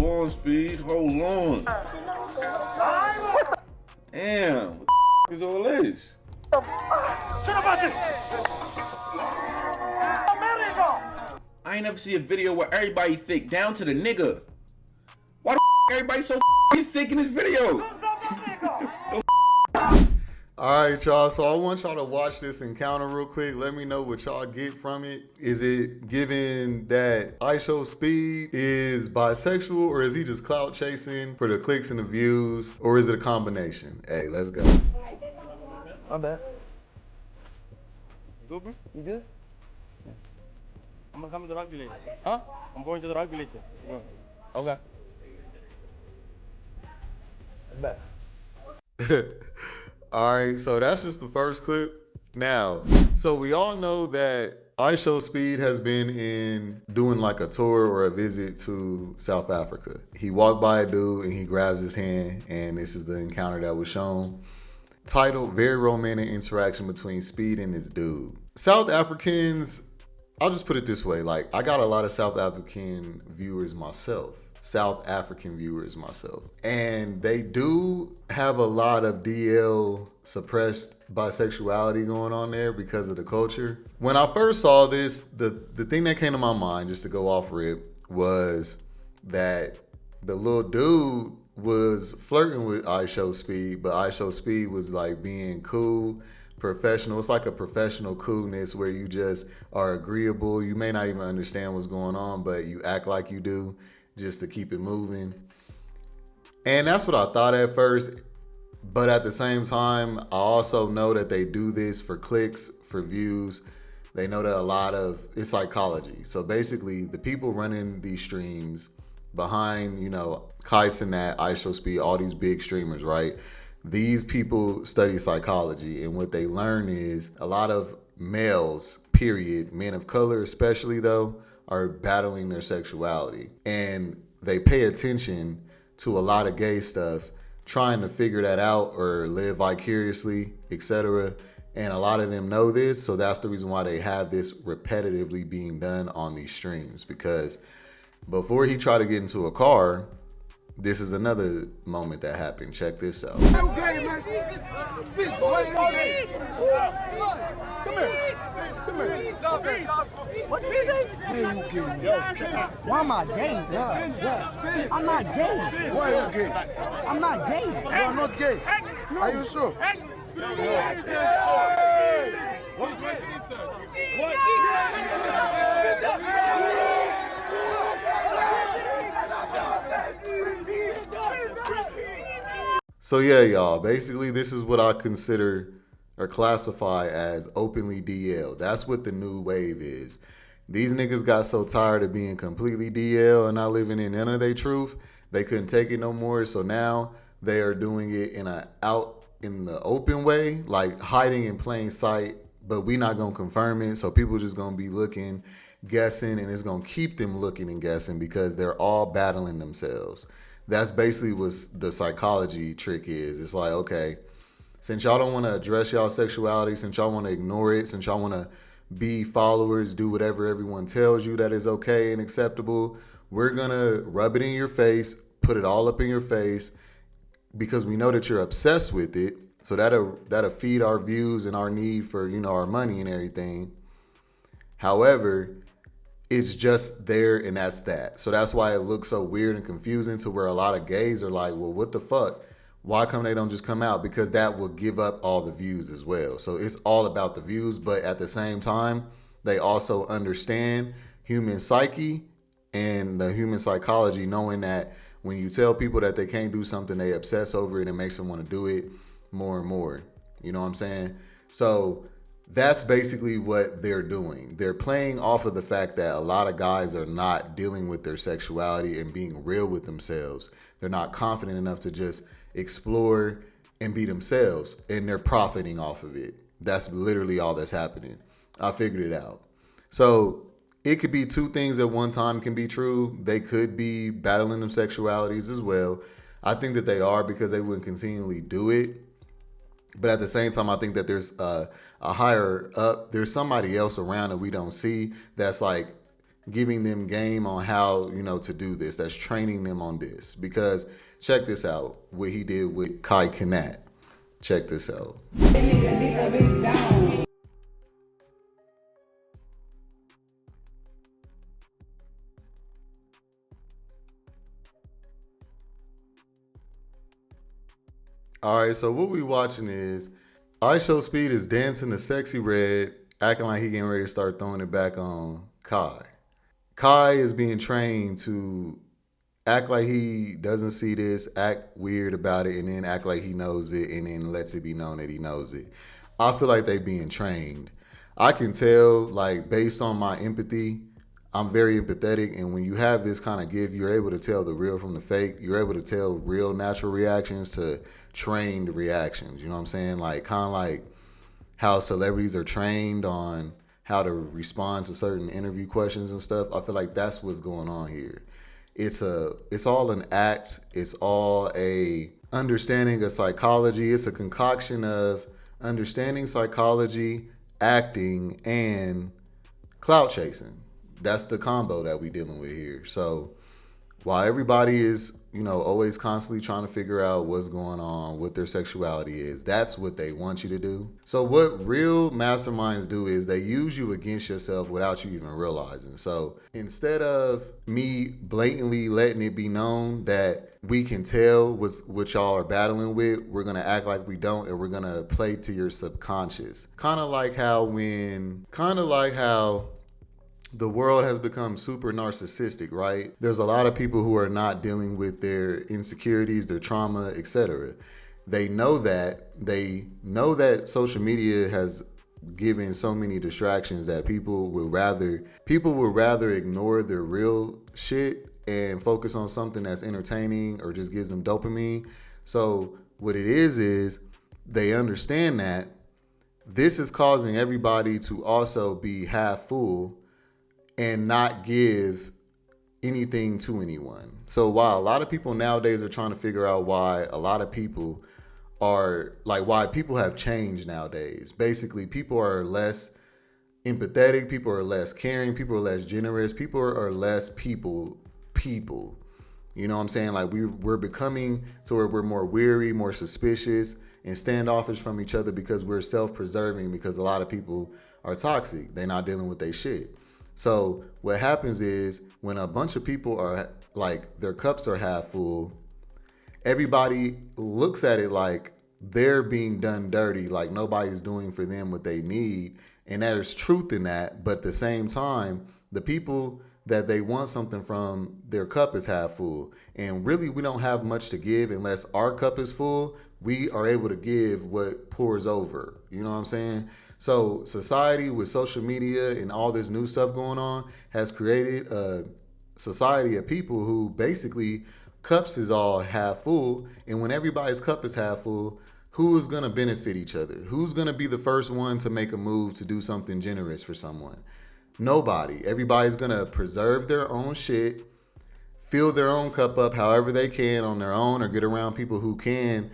on, Speed. Hold on. Damn, what the is all this? I ain't never see a video where everybody thick down to the nigga. Why the everybody so thick in this video? All right, y'all. So I want y'all to watch this encounter real quick. Let me know what y'all get from it. Is it given that Ishowspeed is bisexual, or is he just clout chasing for the clicks and the views, or is it a combination? Hey, let's go. My bad. You good, bro? You good? I'm gonna come to the rugby later. Huh? I'm going to the rugby later. Yeah. Okay. Back. All right, so that's just the first clip. Now, so we all know that Ishowspeed has been in doing like a tour or a visit to South Africa. He walked by a dude and he grabs his hand, and this is the encounter that was shown. Titled, Very Romantic Interaction Between Speed and this dude. South Africans, I'll just put it this way, like I got a lot of South African viewers myself. And they do have a lot of DL suppressed bisexuality going on there because of the culture. When I first saw this, the thing that came to my mind, just to go off rip, was that the little dude was flirting with Ishowspeed, but Ishowspeed was like being cool, professional. It's like a professional coolness where you just are agreeable. You may not even understand what's going on, but you act like you do, just to keep it moving. And that's what I thought at first. But at the same time, I also know that they do this for clicks, for views. They know that it's psychology. So basically, the people running these streams behind, Kais and that, Ishowspeed, all these big streamers, right? These people study psychology. And what they learn is a lot of males, period, men of color especially though, are battling their sexuality, and they pay attention to a lot of gay stuff, trying to figure that out or live vicariously, etc. And a lot of them know this, so that's the reason why they have this repetitively being done on these streams. Because before he tried to get into a car, this is another moment that happened. Check this out. Okay, man. Come here. What did you say? Hey, you gay. Why am I gay? Yeah. I'm not gay. Why are you gay? I'm not gay. You are not gay. No. Are you sure? So yeah, y'all, basically this is what I consider or classify as openly DL. That's what the new wave is. These niggas got so tired of being completely DL and not living in none of their truth, they couldn't take it no more. So now they are doing it out in the open way, like hiding in plain sight, but we not gonna confirm it. So people just gonna be looking, guessing, and it's gonna keep them looking and guessing because they're all battling themselves. That's basically what the psychology trick is. It's like, okay, since y'all don't want to address y'all sexuality, since y'all want to ignore it, since y'all want to be followers, do whatever everyone tells you that is okay and acceptable, we're going to rub it in your face, put it all up in your face, because we know that you're obsessed with it. So that'll feed our views and our need for, our money and everything. However, it's just there and that's that. So that's why it looks so weird and confusing to where a lot of gays are like, well, what the fuck? Why come they don't just come out? Because that will give up all the views as well. So it's all about the views, but at the same time, they also understand human psyche and the human psychology, knowing that when you tell people that they can't do something, they obsess over it and makes them want to do it more and more. You know what I'm saying? So that's basically what they're doing. They're playing off of the fact that a lot of guys are not dealing with their sexuality and being real with themselves. They're not confident enough to just explore and be themselves, and they're profiting off of it. That's literally all that's happening. I figured it out. So it could be two things at one time can be true. They could be battling them sexualities as well. I think that they are, because they wouldn't continually do it. But at the same time, I think that there's a higher up, there's somebody else around that we don't see that's like, giving them game on how, to do this, that's training them on this. Because check this out, what he did with Kai Kanat. Check this out. All right, so what we watching is Ishowspeed is dancing to Sexy Red, acting like he getting ready to start throwing it back on Kai. Kai is being trained to act like he doesn't see this, act weird about it, and then act like he knows it, and then lets it be known that he knows it. I feel like they being trained. I can tell, like, based on my empathy, I'm very empathetic, and when you have this kind of gift, you're able to tell the real from the fake. You're able to tell real natural reactions to trained reactions. You know what I'm saying? Like, kind of like how celebrities are trained on how to respond to certain interview questions and stuff. I feel like that's what's going on here. It's all an act. It's all a understanding of psychology. It's a concoction of understanding psychology, acting, and clout chasing. That's the combo that we dealing with here. So while everybody is, always constantly trying to figure out what's going on, what their sexuality is, that's what they want you to do. So what real masterminds do is they use you against yourself without you even realizing. So instead of me blatantly letting it be known that we can tell what y'all are battling with, we're going to act like we don't, and we're going to play to your subconscious. Kind of like how the world has become super narcissistic, right? There's a lot of people who are not dealing with their insecurities, their trauma, etc. They know that social media has given so many distractions that people would rather ignore their real shit and focus on something that's entertaining or just gives them dopamine. So what it is they understand that this is causing everybody to also be half full and not give anything to anyone. So while a lot of people nowadays are trying to figure out why people have changed nowadays. Basically, people are less empathetic, people are less caring, people are less generous, people are less people. You know what I'm saying? Like we're becoming to where we're more weary, more suspicious, and standoffish from each other because we're self-preserving, because a lot of people are toxic. They're not dealing with their shit. So what happens is when a bunch of people are like, their cups are half full, everybody looks at it like they're being done dirty, like nobody's doing for them what they need. And there's truth in that. But at the same time, the people that they want something from, their cup is half full. And really, we don't have much to give unless our cup is full. We are able to give what pours over. You know what I'm saying? So society with social media and all this new stuff going on has created a society of people who basically cups is all half full. And when everybody's cup is half full, who is going to benefit each other? Who's going to be the first one to make a move to do something generous for someone? Nobody. Everybody's going to preserve their own shit, fill their own cup up however they can on their own, or get around people who can,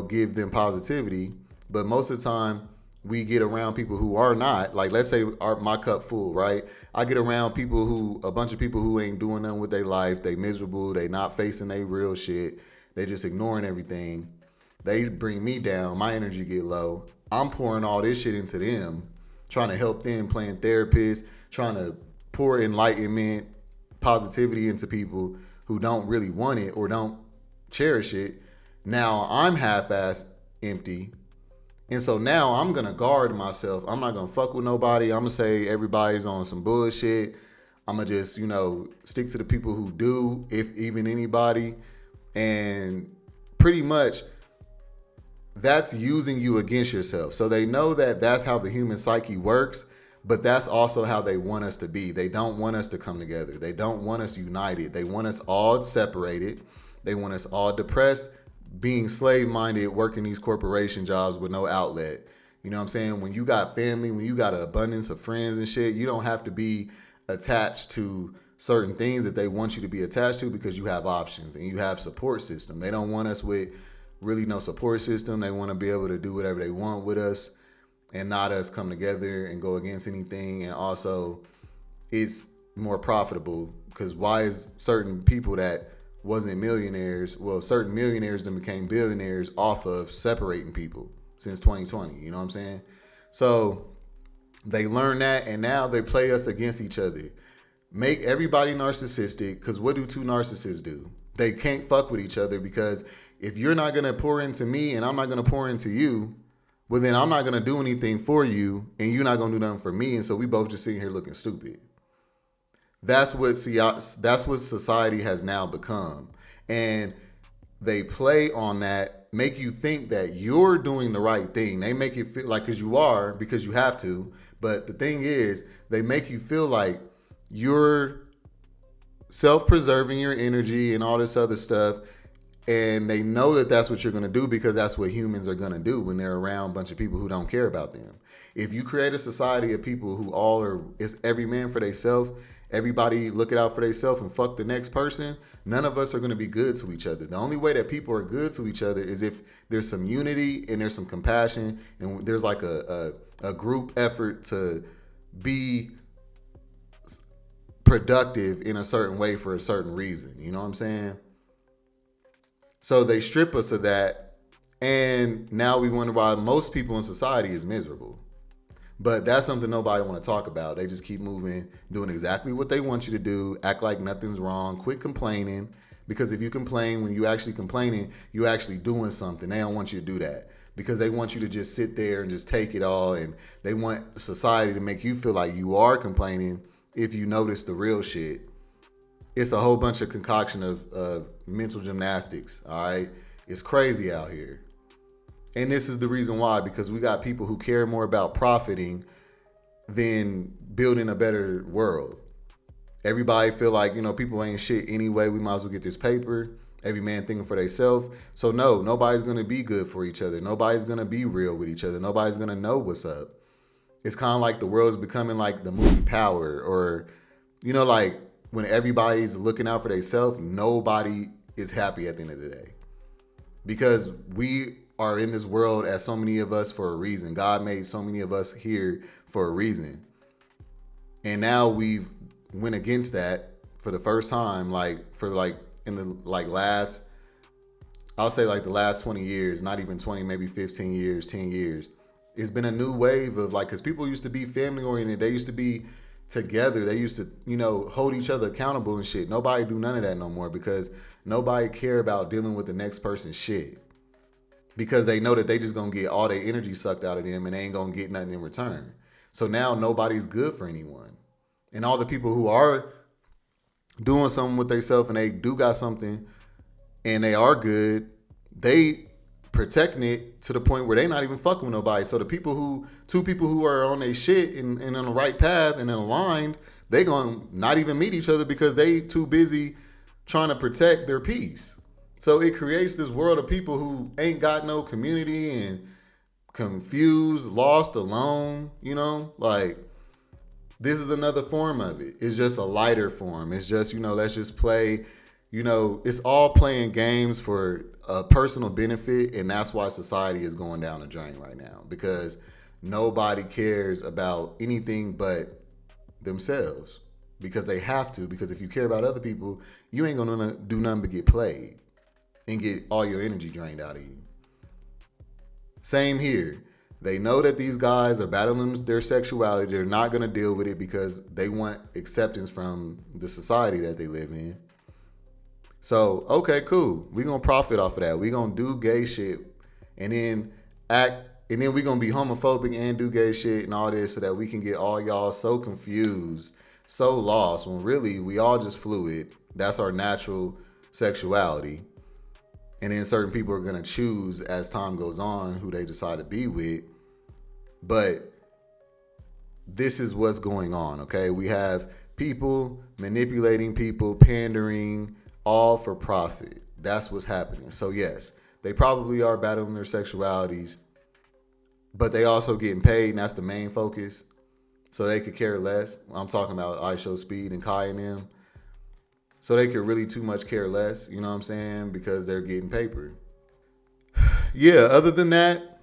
give them positivity. But most of the time, we get around people who are not, like, let's say my cup full, right? I get around a bunch of people who ain't doing nothing with their life. They miserable. They not facing their real shit. They just ignoring everything. They bring me down. My energy get low. I'm pouring all this shit into them, trying to help them, playing therapist, trying to pour enlightenment, positivity into people who don't really want it or don't cherish it. Now I'm half-assed empty. And so now I'm going to guard myself. I'm not going to fuck with nobody. I'm going to say everybody's on some bullshit. I'm going to just, stick to the people who do, if even anybody. And pretty much that's using you against yourself. So they know that that's how the human psyche works, but that's also how they want us to be. They don't want us to come together. They don't want us united. They want us all separated. They want us all depressed, being slave-minded, working these corporation jobs with no outlet. You know what I'm saying? When you got family, when you got an abundance of friends and shit, you don't have to be attached to certain things that they want you to be attached to, because you have options and you have support system. They don't want us with really no support system. They want to be able to do whatever they want with us and not us come together and go against anything. And also, it's more profitable. Because why is certain people that wasn't millionaires, well, certain millionaires then became billionaires off of separating people since 2020? You know what I'm saying? So they learn that, and now they play us against each other. Make everybody narcissistic, because what do two narcissists do? They can't fuck with each other, because if you're not going to pour into me and I'm not going to pour into you, well, then I'm not going to do anything for you and you're not going to do nothing for me. And so we both just sitting here looking stupid. That's what society has now become. And they play on that, make you think that you're doing the right thing. They make it feel like, because you are, because you have to. But the thing is, they make you feel like you're self-preserving your energy and all this other stuff. And they know that that's what you're going to do, because that's what humans are going to do when they're around a bunch of people who don't care about them. If you create a society of people who all are, it's every man for themselves, everybody looking out for themselves and fuck the next person, none of us are going to be good to each other. The only way that people are good to each other is if there's some unity and there's some compassion and there's like a group effort to be productive in a certain way for a certain reason. You know what I'm saying? So they strip us of that, and now we wonder why most people in society is miserable. But that's something nobody want to talk about. They just keep moving, doing exactly what they want you to do, act like nothing's wrong, quit complaining. Because if you complain, when you actually complaining, you actually doing something. They don't want you to do that, because they want you to just sit there and just take it all, and they want society to make you feel like you are complaining if you notice the real shit. It's a whole bunch of concoction of mental gymnastics, all right? It's crazy out here. And this is the reason why, because we got people who care more about profiting than building a better world. Everybody feel like, people ain't shit anyway. We might as well get this paper. Every man thinking for themselves. So no, nobody's going to be good for each other. Nobody's going to be real with each other. Nobody's going to know what's up. It's kind of like the world is becoming like the movie Power, or, like, when everybody's looking out for themselves, nobody is happy at the end of the day. Because we are in this world, as so many of us, for a reason. God made so many of us here for a reason. And now we've went against that for the first time, in the last, I'll say the last 20 years, not even 20, maybe 15 years, 10 years. It's been a new wave of because people used to be family oriented. They used to be together. They used to, hold each other accountable and shit. Nobody do none of that no more, because nobody care about dealing with the next person's shit, because they know that they just gonna get all their energy sucked out of them and they ain't gonna get nothing in return. So now nobody's good for anyone. And all the people who are doing something with themselves and they do got something and they are good, they protecting it to the point where they not even fucking with nobody. So two people who are on their shit and on the right path and aligned, they gonna not even meet each other because they too busy trying to protect their peace. So it creates this world of people who ain't got no community and confused, lost, alone, this is another form of it. It's just a lighter form. It's just, let's just play, it's all playing games for a personal benefit. And that's why society is going down the drain right now, because nobody cares about anything but themselves, because they have to. Because if you care about other people, you ain't going to do nothing but get played and get all your energy drained out of you. Same here. They know that these guys are battling their sexuality. They're not going to deal with it because they want acceptance from the society that they live in. So, okay, cool. We're going to profit off of that. We're going to do gay shit and then we're going to be homophobic and do gay shit and all this so that we can get all y'all so confused, so lost, when really we all just fluid. That's our natural sexuality. And then certain people are going to choose as time goes on who they decide to be with. But this is what's going on, okay? We have people manipulating people, pandering, all for profit. That's what's happening. So yes, they probably are battling their sexualities, but they also getting paid, and that's the main focus. So they could care less. I'm talking about Ishowspeed and Kai and them. So they could really too much care less, you know what I'm saying? Because they're getting paper. Yeah, other than that,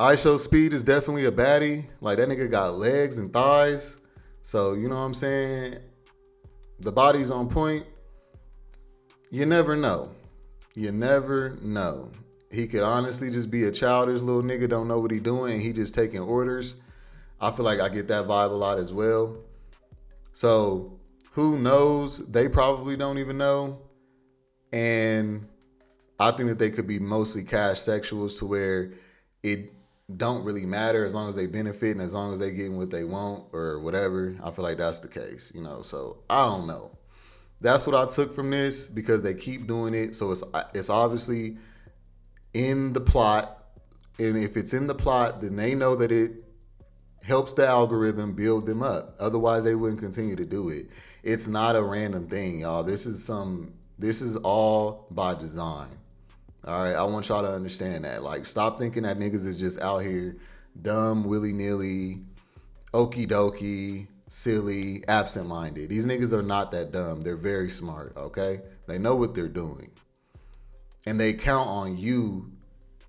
Ishowspeed is definitely a baddie. Like, that nigga got legs and thighs. So, you know what I'm saying? The body's on point. You never know. You never know. He could honestly just be a childish little nigga, don't know what he doing, and he just taking orders. I feel like I get that vibe a lot as well. So, who knows? They probably don't even know. And I think that they could be mostly cash sexuals to where it don't really matter as long as they benefit and as long as they getting what they want or whatever. I feel like that's the case, you know. So I don't know. That's what I took from this because they keep doing it. So it's obviously in the plot. And if it's in the plot, then they know that it helps the algorithm build them up. Otherwise, they wouldn't continue to do it. It's not a random thing, y'all. This is all by design. All right, I want y'all to understand that. Like, stop thinking that niggas is just out here dumb, willy-nilly, okie dokie, silly, absent-minded. These niggas are not that dumb. They're very smart, okay? They know what they're doing. And they count on you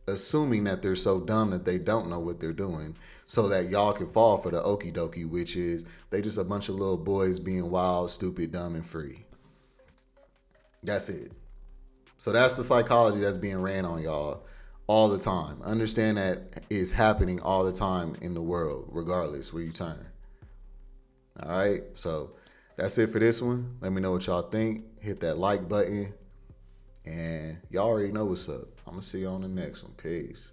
assuming that they're so dumb that they don't know what they're doing so that y'all can fall for the okie dokie, which is they just a bunch of little boys being wild, stupid, dumb, and free. That's it. So that's the psychology that's being ran on y'all all the time. Understand that it's happening all the time in the world, regardless where you turn. All right, so that's it for this one. Let me know what y'all think. Hit that like button. And y'all already know what's up. I'm going to see you on the next one. Peace.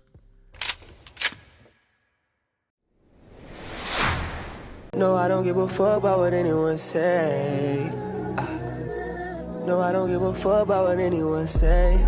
No, I don't give a fuck about what anyone say. No, I don't give a fuck about what anyone say.